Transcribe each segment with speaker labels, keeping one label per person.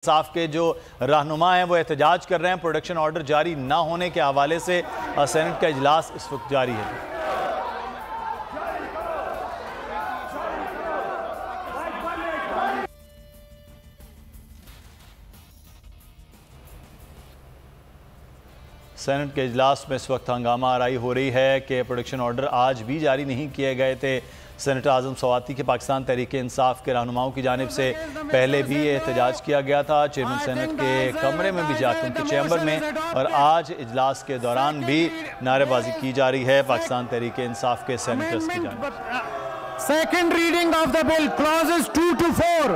Speaker 1: इंसाफ के जो रहनुमा हैं वो एहतजाज कर रहे हैं। प्रोडक्शन ऑर्डर जारी ना होने के हवाले से सेनेट का इजलास इस वक्त जारी है। सेनेट के इजलास में इस वक्त हंगामा आराई हो रही है कि प्रोडक्शन ऑर्डर आज भी जारी नहीं किए गए थे। सेनेटर आजम स्वाति के पाकिस्तान तहरीक इंसाफ के रहनुमाओं की जानिब से पहले भी ये एहतजाज किया गया था चेयरमैन सेनेट के कमरे में भी जाकर उनके चैम्बर में, और आज इजलास के दौरान भी नारेबाजी की जा रही है पाकिस्तान तहरीक इंसाफ के सेनेटर्स की जानिब।
Speaker 2: Second reading of the bill, clauses 2 to 4.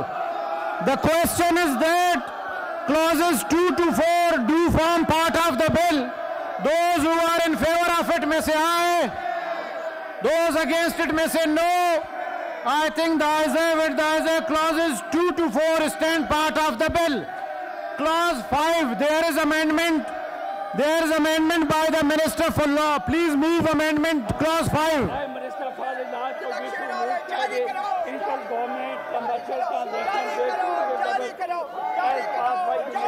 Speaker 2: The question is that clauses 2 to 4 do form part of the bill. Those who are in favor of it may say aye. Those against it may say no. I think the ayes clauses 2 to 4 stand part of the bill. Clause 5, there is amendment. There is amendment by the Minister for Law. Please move amendment clause 5.
Speaker 3: Minister for Law to be moved to the intergovernment commercial transaction bill as passed by the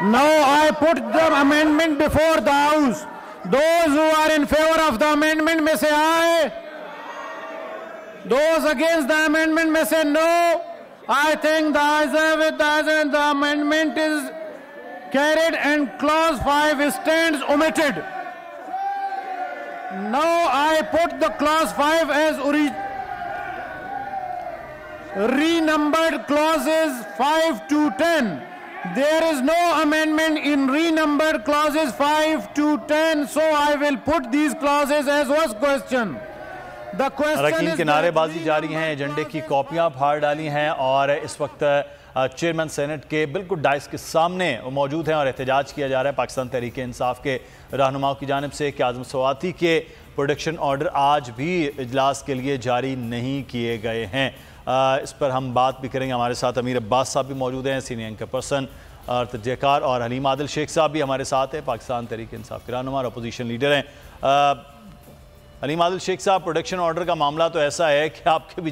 Speaker 2: Now I put the amendment before the House. Those who are in favor of the amendment may say aye. Those against the amendment may say no. I think the ayes have it, the amendment is carried and clause 5 stands omitted. Now I put the clause 5 as renumbered clauses 5 to 10. There is no amendment in renumbered clauses 5 to 10, so I will put these clauses as was question. The question
Speaker 1: अरकान
Speaker 2: is
Speaker 1: के नारेबाजी जारी हैं, एजेंडे की कॉपियां फाड़ डाली हैं और इस वक्त चेयरमैन सेनेट के बिल्कुल डाइस के सामने मौजूद हैं और एहतजाज किया जा रहा है पाकिस्तान तहरीक इंसाफ के रहनुमाओं की जानिब से कि आजम स्वाति के प्रोडक्शन ऑर्डर आज भी इजलास के लिए जारी नहीं किए गए हैं। इस पर हम बात भी करेंगे। हमारे साथ अमीर अब्बास साहब भी मौजूद हैं, सीनियर एंकर पर्सन और तजज़ियाकार, और हलीम आदिल शेख साहब भी हमारे साथ हैं, पाकिस्तान तहरीक इंसाफ के रहनुमा और अपोजिशन लीडर हैं। हलीम आदिल शेख साहब, प्रोडक्शन ऑर्डर का मामला तो ऐसा है कि आपके भी